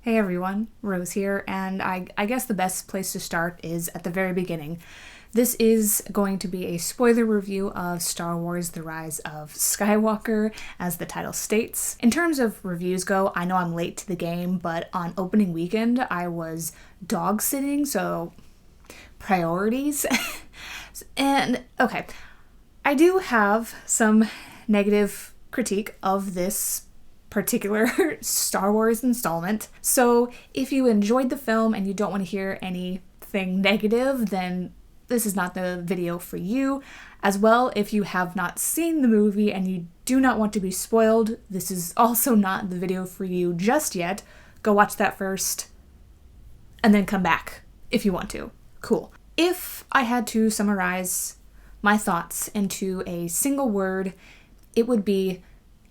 Hey everyone, Rose here, and I guess the best place to start is at the very beginning. This is going to be a spoiler review of Star Wars The Rise of Skywalker, as the title states. In terms of reviews go, I know I'm late to the game, but on opening weekend I was dog sitting, so priorities. And okay, I do have some negative critique of this particular Star Wars installment. So if you enjoyed the film and you don't want to hear anything negative, then this is not the video for you. As well, if you have not seen the movie and you do not want to be spoiled, this is also not the video for you just yet. Go watch that first and then come back if you want to. Cool. If I had to summarize my thoughts into a single word, it would be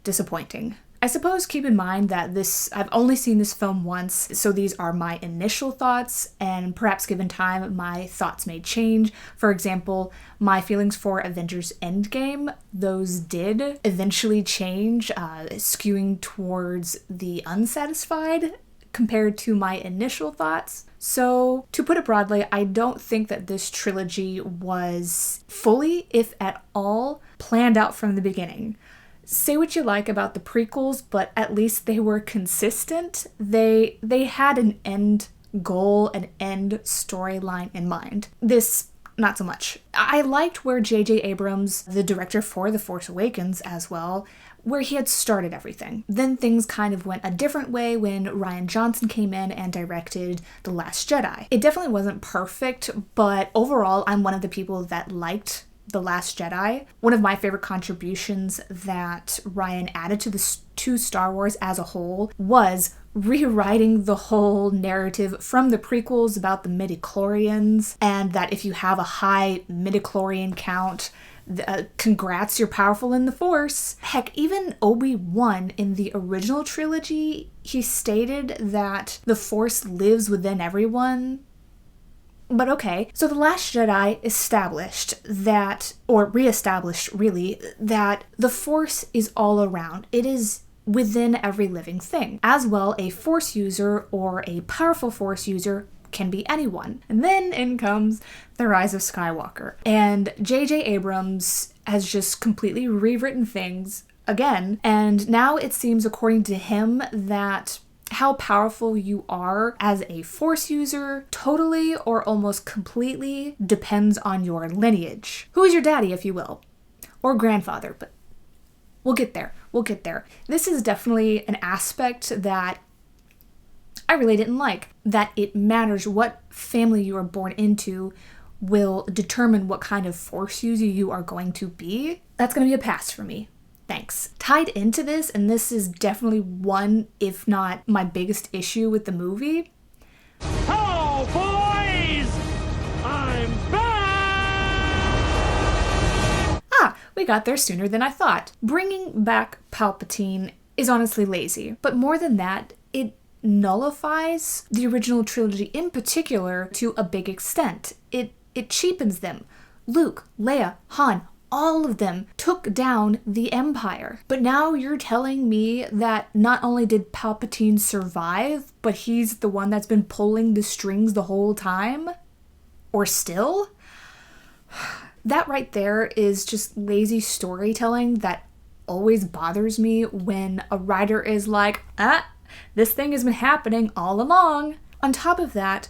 disappointing. I suppose keep in mind that I've only seen this film once, so these are my initial thoughts, and perhaps given time, my thoughts may change. For example, my feelings for Avengers Endgame, those did eventually change, skewing towards the unsatisfied compared to my initial thoughts. So, to put it broadly, I don't think that this trilogy was fully, if at all, planned out from the beginning. Say what you like about the prequels, but at least they were consistent. They had an end goal, an end storyline in mind. This, not so much. I liked where J.J. Abrams, the director for The Force Awakens as well, where he had started everything. Then things kind of went a different way when Rian Johnson came in and directed The Last Jedi. It definitely wasn't perfect, but overall, I'm one of the people that liked The Last Jedi. One of my favorite contributions that Rian added to Star Wars as a whole was rewriting the whole narrative from the prequels about the midichlorians, and that if you have a high midichlorian count, congrats, you're powerful in the Force. Heck, even Obi-Wan in the original trilogy, he stated that the Force lives within everyone. But okay, so The Last Jedi established that, or reestablished really, that the Force is all around. It is within every living thing. As well, a Force user or a powerful Force user can be anyone. And then in comes The Rise of Skywalker. And J.J. Abrams has just completely rewritten things again. And now it seems, according to him, that how powerful you are as a Force user totally or almost completely depends on your lineage. Who is your daddy, if you will? Or grandfather, but we'll get there. We'll get there. This is definitely an aspect that I really didn't like. That it matters what family you are born into will determine what kind of Force user you are going to be. That's going to be a pass for me. Thanks. Tied into this, and this is definitely one, if not my biggest issue with the movie. Oh, boys! I'm back! We got there sooner than I thought. Bringing back Palpatine is honestly lazy, but more than that, it nullifies the original trilogy in particular to a big extent. It cheapens them. Luke, Leia, Han, all of them took down the Empire. But now you're telling me that not only did Palpatine survive, but he's the one that's been pulling the strings the whole time? Or still? That right there is just lazy storytelling that always bothers me when a writer is like, this thing has been happening all along. On top of that,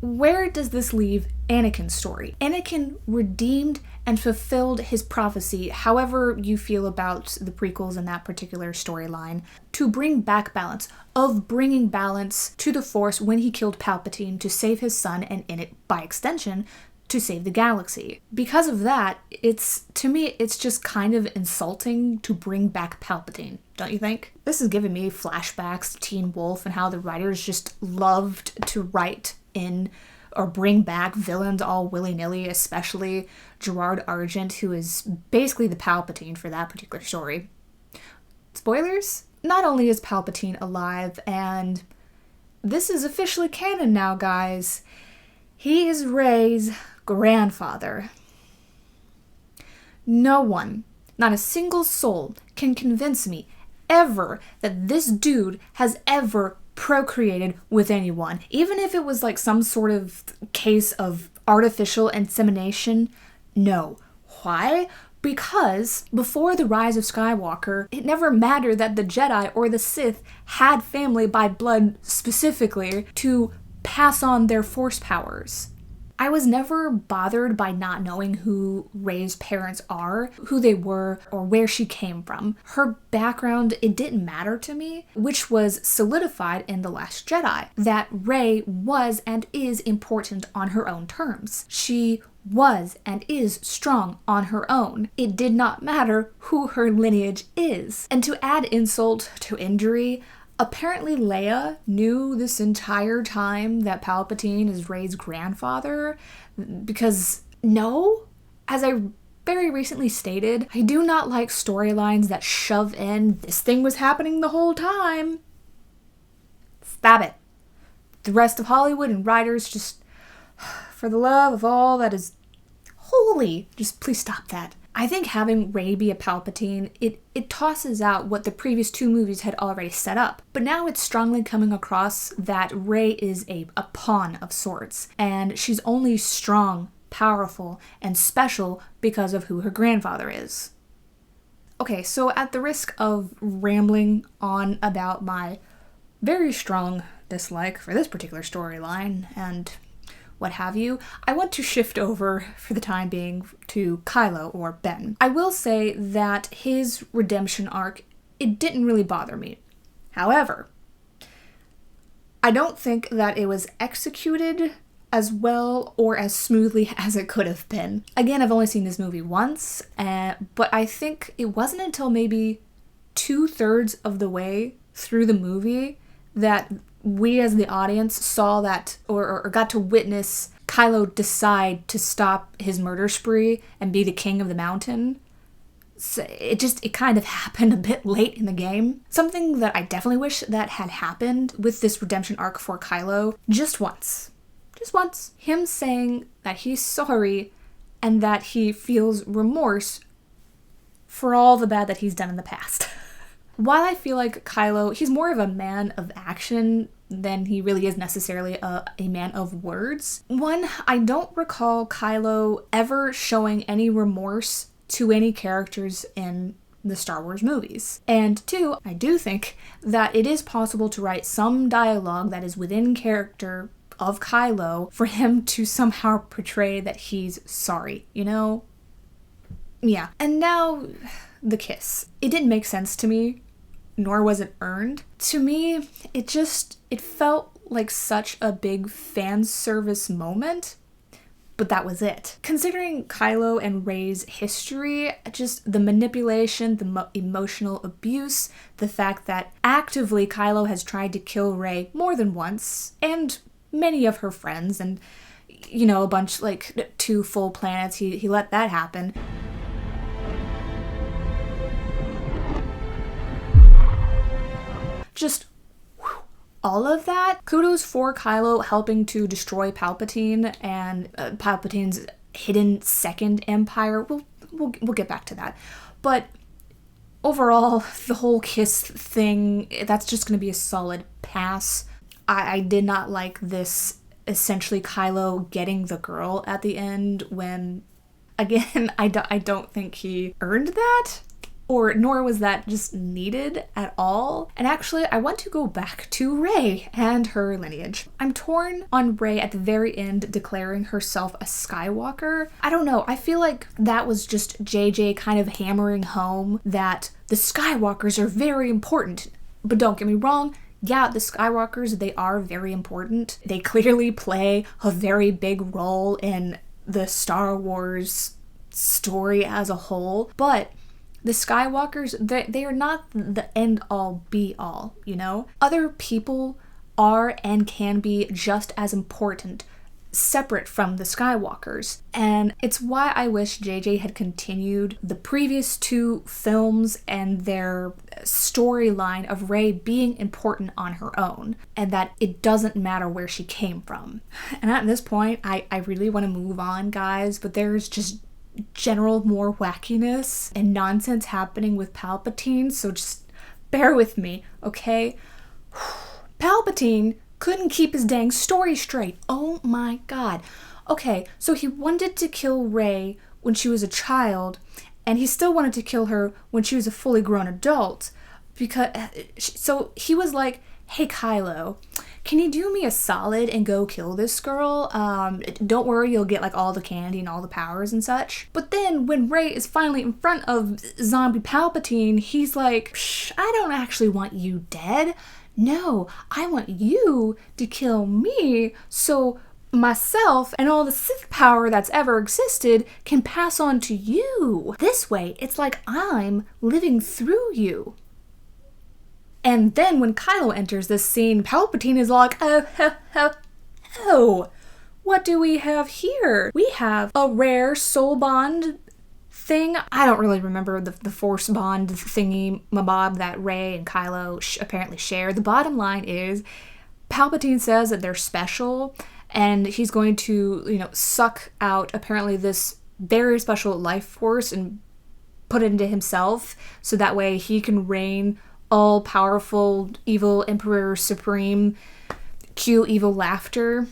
where does this leave Anakin's story? Anakin redeemed and fulfilled his prophecy, however you feel about the prequels and that particular storyline, to bring back balance, of bringing balance to the Force when he killed Palpatine to save his son, and in it, by extension, to save the galaxy. Because of that, to me, it's just kind of insulting to bring back Palpatine, don't you think? This is giving me flashbacks to Teen Wolf and how the writers just loved to write in or bring back villains all willy-nilly, especially Gerard Argent, who is basically the Palpatine for that particular story. Spoilers? Not only is Palpatine alive, and this is officially canon now, guys, he is Rey's grandfather. No one, not a single soul, can convince me ever that this dude has ever procreated with anyone. Even if it was like some sort of case of artificial insemination, no. Why? Because before the Rise of Skywalker, it never mattered that the Jedi or the Sith had family by blood specifically to pass on their Force powers. I was never bothered by not knowing who Rey's parents are, who they were, or where she came from. Her background, it didn't matter to me, which was solidified in The Last Jedi, that Rey was and is important on her own terms. She was and is strong on her own. It did not matter who her lineage is. And to add insult to injury, apparently Leia knew this entire time that Palpatine is Rey's grandfather, because no, as I very recently stated, I do not like storylines that shove in, this thing was happening the whole time. Stop it. The rest of Hollywood and writers, just, for the love of all that is holy, just please stop that. I think having Rey be a Palpatine, it tosses out what the previous two movies had already set up. But now it's strongly coming across that Rey is a pawn of sorts, and she's only strong, powerful, and special because of who her grandfather is. Okay, so at the risk of rambling on about my very strong dislike for this particular storyline, and what have you, I want to shift over, for the time being, to Kylo, or Ben. I will say that his redemption arc, it didn't really bother me. However, I don't think that it was executed as well or as smoothly as it could have been. Again, I've only seen this movie once, but I think it wasn't until maybe 2/3 of the way through the movie that we as the audience saw that or got to witness Kylo decide to stop his murder spree and be the king of the mountain. So it kind of happened a bit late in the game. Something that I definitely wish that had happened with this redemption arc for Kylo just once. Just once. Him saying that he's sorry and that he feels remorse for all the bad that he's done in the past. While I feel like Kylo, he's more of a man of action than he really is necessarily a man of words. One, I don't recall Kylo ever showing any remorse to any characters in the Star Wars movies. And two, I do think that it is possible to write some dialogue that is within character of Kylo for him to somehow portray that he's sorry, you know? Yeah. And now, the kiss. It didn't make sense to me, nor was it earned. To me, it felt like such a big fan service moment, but that was it. Considering Kylo and Rey's history, just the manipulation, the emotional abuse, the fact that actively Kylo has tried to kill Rey more than once, and many of her friends, and, you know, a bunch, like 2 full planets, he let that happen. Just all of that. Kudos for Kylo helping to destroy Palpatine and Palpatine's hidden second empire. We'll get back to that. But overall, the whole kiss thing, that's just going to be a solid pass. I did not like this, essentially Kylo getting the girl at the end when, again, I don't think he earned that. Nor was that just needed at all. And actually, I want to go back to Rey and her lineage. I'm torn on Rey at the very end declaring herself a Skywalker. I don't know, I feel like that was just JJ kind of hammering home that the Skywalkers are very important. But don't get me wrong, yeah, the Skywalkers, they are very important. They clearly play a very big role in the Star Wars story as a whole, but the Skywalkers, they are not the end-all, be-all, you know? Other people are and can be just as important, separate from the Skywalkers. And it's why I wish JJ had continued the previous 2 films and their storyline of Rey being important on her own, and that it doesn't matter where she came from. And at this point, I really want to move on, guys, but there's just general more wackiness and nonsense happening with Palpatine, so just bear with me, okay? Palpatine couldn't keep his dang story straight. Oh my god. Okay, so he wanted to kill Rey when she was a child, and he still wanted to kill her when she was a fully grown adult. So he was like, hey Kylo, can you do me a solid and go kill this girl? Don't worry, you'll get like all the candy and all the powers and such. But then when Rey is finally in front of zombie Palpatine, he's like, I don't actually want you dead. No, I want you to kill me so myself and all the Sith power that's ever existed can pass on to you. This way, it's like I'm living through you. And then when Kylo enters this scene, Palpatine is like, oh, what do we have here? We have a rare soul bond thing. I don't really remember the force bond thingy mabob that Rey and Kylo apparently share. The bottom line is Palpatine says that they're special, and he's going to, suck out apparently this very special life force and put it into himself, so that way he can reign all-powerful, evil Emperor Supreme, cue evil laughter.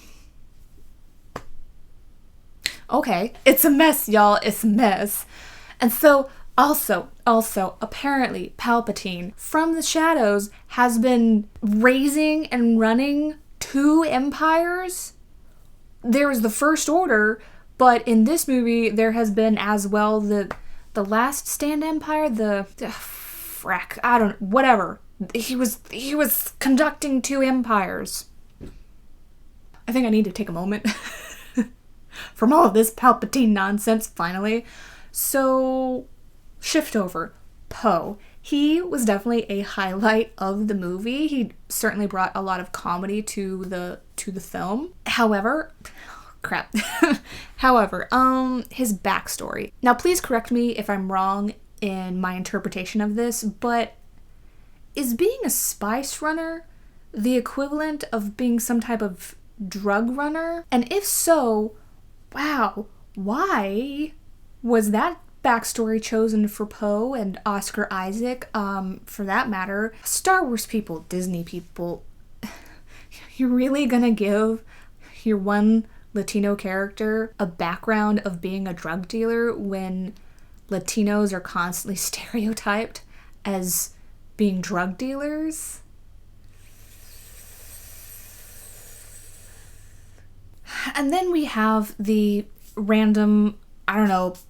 Okay, it's a mess, y'all. It's a mess. And so, also, apparently, Palpatine, from the shadows, has been raising and running 2 empires. There was the First Order, but in this movie, there has been as well the Last Stand Empire, whatever. He was conducting 2 empires. I think I need to take a moment from all of this Palpatine nonsense, finally. So, shift over. Poe. He was definitely a highlight of the movie. He certainly brought a lot of comedy to the film. However, his backstory. Now, please correct me if I'm wrong in my interpretation of this, but is being a spice runner the equivalent of being some type of drug runner? And if so, wow, why was that backstory chosen for Poe and Oscar Isaac, for that matter? Star Wars people, Disney people, you're really gonna give your one Latino character a background of being a drug dealer when Latinos are constantly stereotyped as being drug dealers? And then we have the random,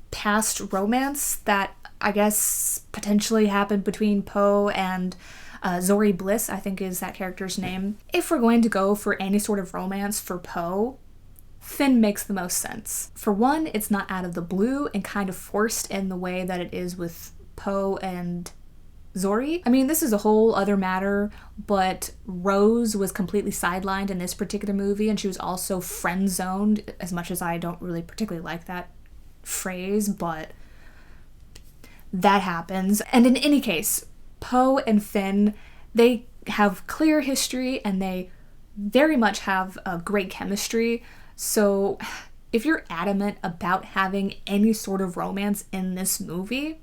past romance that I guess potentially happened between Poe and Zori Bliss, I think is that character's name. If we're going to go for any sort of romance for Poe, Finn makes the most sense. For one, it's not out of the blue and kind of forced in the way that it is with Poe and Zori. I mean, this is a whole other matter, but Rose was completely sidelined in this particular movie, and she was also friend-zoned, as much as I don't really particularly like that phrase, but that happens. And in any case, Poe and Finn, they have clear history, and they very much have a great chemistry. So if you're adamant about having any sort of romance in this movie,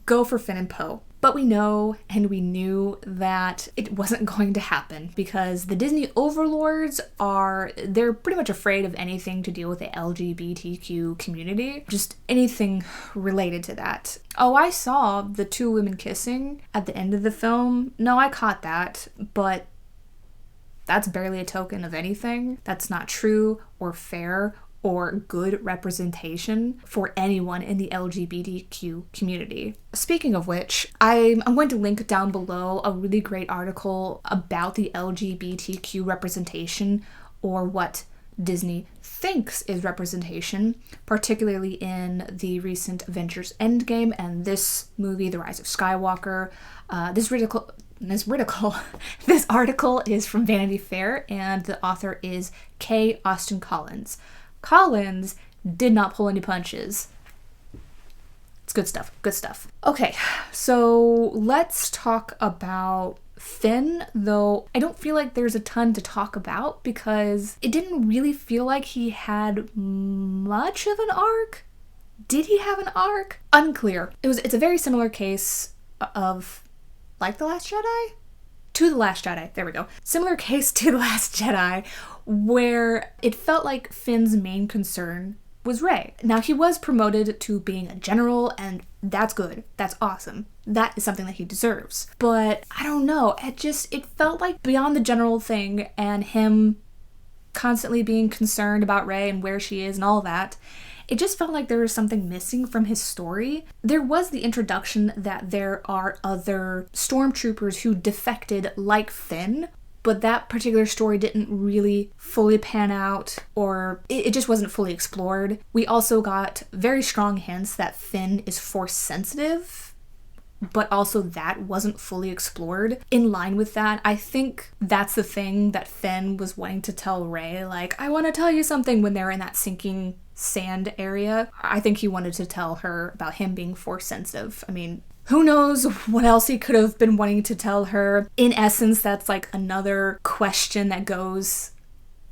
go for Finn and Poe. But we know and we knew that it wasn't going to happen because the Disney overlords they're pretty much afraid of anything to deal with the LGBTQ community. Just anything related to that. Oh, I saw the 2 women kissing at the end of the film. No, I caught that, but that's barely a token of anything. That's not true or fair or good representation for anyone in the LGBTQ community. Speaking of which, I'm going to link down below a really great article about the LGBTQ representation, or what Disney thinks is representation, particularly in the recent Avengers Endgame and this movie, The Rise of Skywalker. This article is from Vanity Fair, and the author is K. Austin Collins. Collins did not pull any punches. It's good stuff. Okay, so let's talk about Finn, though I don't feel like there's a ton to talk about because it didn't really feel like he had much of an arc. Did he have an arc? Unclear. It's a very similar case of, like, The Last Jedi? to The Last Jedi. There we go. Similar case to The Last Jedi, where it felt like Finn's main concern was Rey. Now, he was promoted to being a general, and that's good. That's awesome. That is something that he deserves. But I don't know. It felt like beyond the general thing and him constantly being concerned about Rey and where she is and all that, it just felt like there was something missing from his story. There was the introduction that there are other stormtroopers who defected like Finn, but that particular story didn't really fully pan out, or it just wasn't fully explored. We also got very strong hints that Finn is Force sensitive, but also that wasn't fully explored. In line with that, I think that's the thing that Finn was wanting to tell Rey, like, I want to tell you something, when they're in that sinking sand area. I think he wanted to tell her about him being Force sensitive. I mean, who knows what else he could have been wanting to tell her. In essence, that's like another question that goes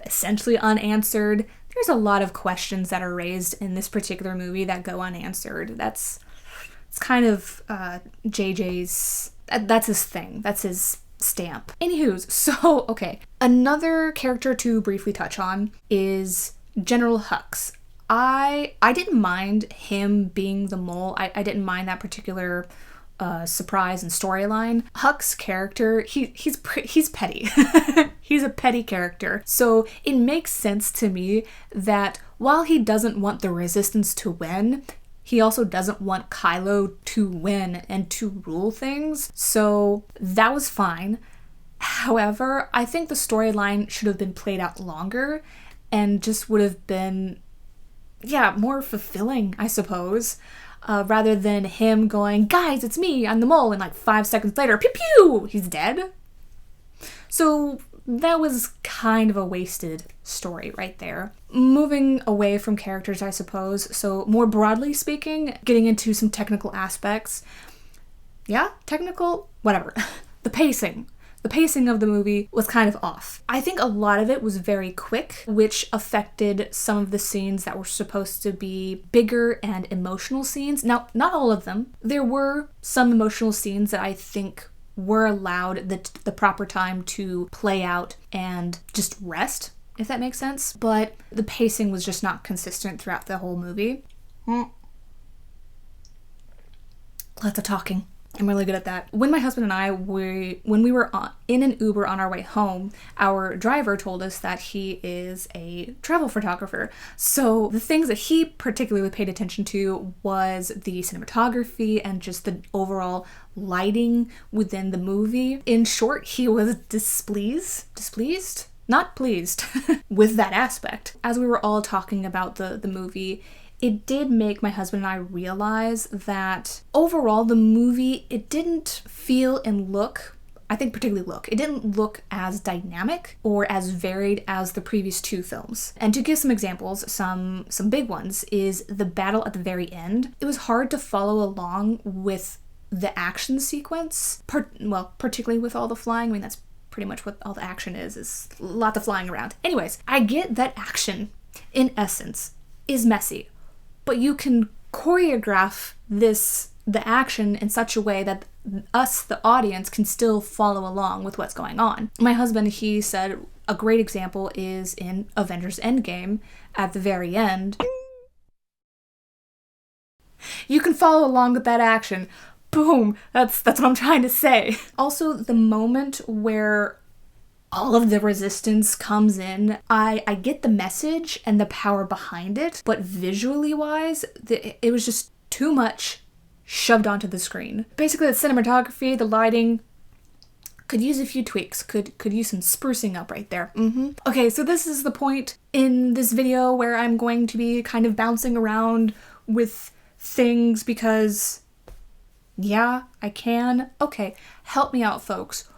essentially unanswered. There's a lot of questions that are raised in this particular movie that go unanswered. It's kind of JJ's, that's his thing. That's his stamp. Anywho's, so, okay. Another character to briefly touch on is General Hux. I didn't mind him being the mole. I didn't mind that particular surprise and storyline. Huck's character, he's petty. He's a petty character. So it makes sense to me that while he doesn't want the Resistance to win, he also doesn't want Kylo to win and to rule things. So that was fine. However, I think the storyline should have been played out longer and just would have been, more fulfilling, I suppose. Rather than him going, guys, it's me, I'm the mole, and like 5 seconds later, pew pew, he's dead. So that was kind of a wasted story right there. Moving away from characters, I suppose, so more broadly speaking, getting into some technical aspects. Yeah, technical, whatever. The pacing of the movie was kind of off. I think a lot of it was very quick, which affected some of the scenes that were supposed to be bigger and emotional scenes. Now, not all of them. There were some emotional scenes that I think were allowed the proper time to play out and just rest, if that makes sense. But the pacing was just not consistent throughout the whole movie. Lots of talking. I'm really good at that. When my husband and I, when we were in an Uber on our way home, our driver told us that he is a travel photographer. So the things that he particularly paid attention to was the cinematography and just the overall lighting within the movie. In short, he was displeased? Not pleased with that aspect. As we were all talking about the movie, it did make my husband and I realize that overall the movie, it didn't feel and look, I think particularly look, it didn't look as dynamic or as varied as the previous two films. And to give some examples, some big ones, is the battle at the very end. It was hard to follow along with the action sequence, particularly with all the flying. I mean, that's pretty much what all the action is lots of flying around. Anyways, I get that action, in essence, is messy. But you can choreograph the action in such a way that us, the audience, can still follow along with what's going on. My husband, he said a great example is in Avengers Endgame at the very end. You can follow along with that action. Boom! That's what I'm trying to say. Also, the moment where all of the resistance comes in, I get the message and the power behind it, but visually wise, it was just too much shoved onto the screen. Basically, the cinematography, the lighting, could use a few tweaks, could use some sprucing up right there. Okay, so this is the point in this video where I'm going to be kind of bouncing around with things because, yeah, I can. Okay, help me out, folks.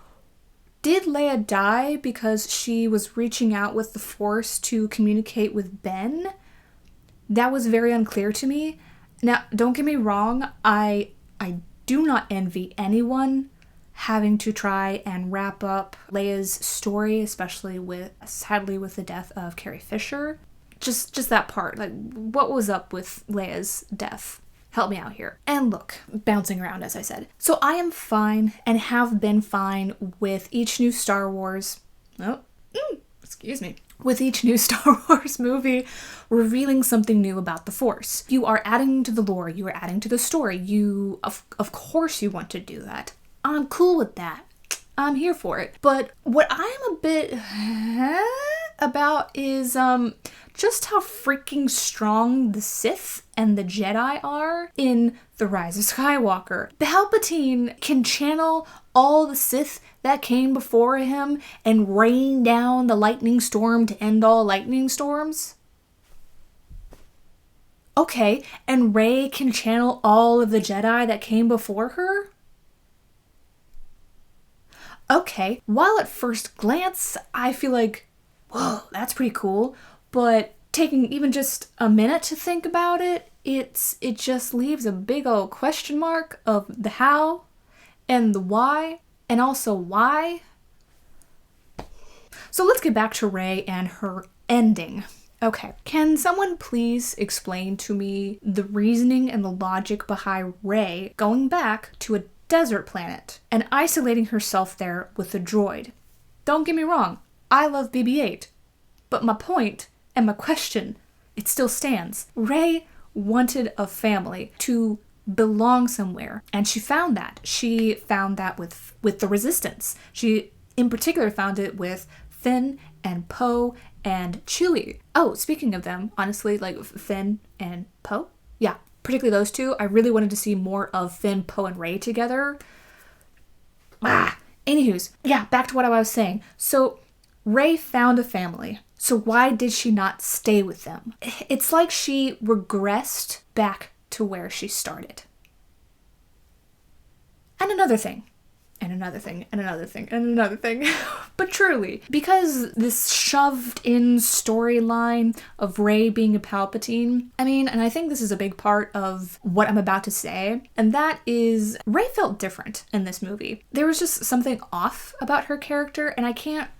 Did Leia die because she was reaching out with the Force to communicate with Ben? That was very unclear to me. Now, don't get me wrong, I do not envy anyone having to try and wrap up Leia's story, especially sadly with the death of Carrie Fisher. Just that part, like, what was up with Leia's death? Help me out here. And look, bouncing around as I said. So I am fine and have been fine with each new Star Wars. With each new Star Wars movie revealing something new about the Force. You are adding to the lore, you are adding to the story. You, of course you want to do that. I'm cool with that. I'm here for it. But what I'm a bit about is just how freaking strong the Sith and the Jedi are in The Rise of Skywalker. Palpatine can channel all the Sith that came before him and rain down the lightning storm to end all lightning storms. Okay, and Rey can channel all of the Jedi that came before her? Okay, while at first glance, I feel like, whoa, that's pretty cool, but taking even just a minute to think about it, it just leaves a big old question mark of the how and the why, and also why. So let's get back to Rey and her ending. Okay, can someone please explain to me the reasoning and the logic behind Rey going back to a desert planet and isolating herself there with a droid? Don't get me wrong, I love BB-8, but my point and my question, it still stands. Rey wanted a family, to belong somewhere, and she found that. She found that with the Resistance. She, in particular, found it with Finn and Poe and Chewie. Oh, speaking of them, honestly, like Finn and Poe? Yeah, particularly those two. I really wanted to see more of Finn, Poe, and Rey together. Anywho's, yeah, back to what I was saying. So, Rey found a family. So why did she not stay with them? It's like she regressed back to where she started. And another thing. And another thing, and another thing, and another thing. But truly, because this shoved-in storyline of Rey being a Palpatine, I mean, and I think this is a big part of what I'm about to say, and that is, Rey felt different in this movie. There was just something off about her character, and I can't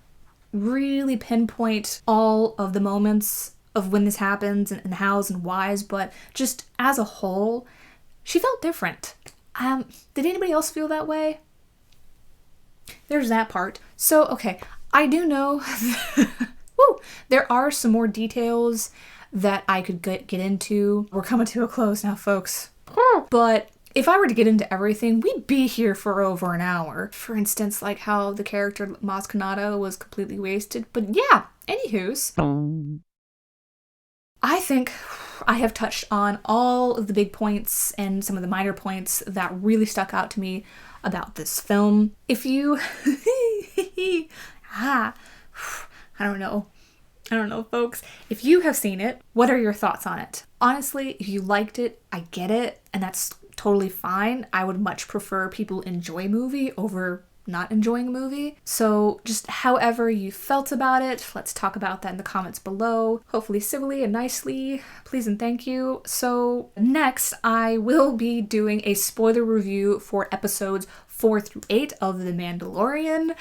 really pinpoint all of the moments of when this happens and hows and whys, but just as a whole, she felt different. Did anybody else feel that way? There's that part. So, okay, I do know there are some more details that I could get into. We're coming to a close now, folks. But if I were to get into everything, we'd be here for over an hour. For instance, like how the character Maz Kanata was completely wasted. But yeah, anywho's. I think I have touched on all of the big points and some of the minor points that really stuck out to me about this film. If you... I don't know, folks. If you have seen it, what are your thoughts on it? Honestly, if you liked it, I get it, and that's totally fine. I would much prefer people enjoy a movie over not enjoying a movie. So just however you felt about it, let's talk about that in the comments below. Hopefully civilly and nicely, please and thank you. So next, I will be doing a spoiler review for episodes 4 through 8 of The Mandalorian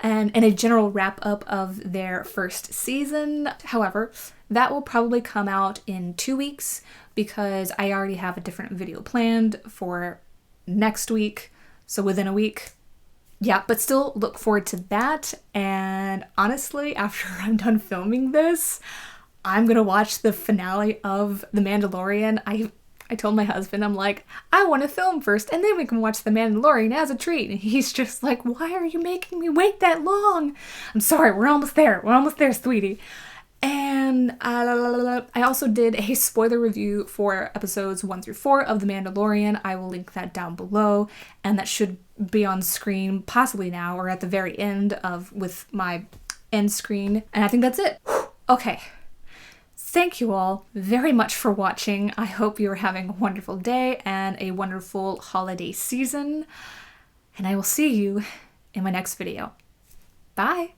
and a general wrap up of their first season. However, that will probably come out in 2 weeks because I already have a different video planned for next week. So within a week. Yeah, but still look forward to that. And honestly, after I'm done filming this, I'm gonna watch the finale of The Mandalorian. I told my husband, I'm like, I want to film first and then we can watch The Mandalorian as a treat. And he's just like, why are you making me wait that long? I'm sorry, we're almost there. We're almost there, sweetie. And I also did a spoiler review for episodes 1 through 4 of The Mandalorian. I will link that down below, and that should be on screen possibly now or at the very end with my end screen. And I think that's it. Okay. Thank you all very much for watching. I hope you're having a wonderful day and a wonderful holiday season. And I will see you in my next video. Bye!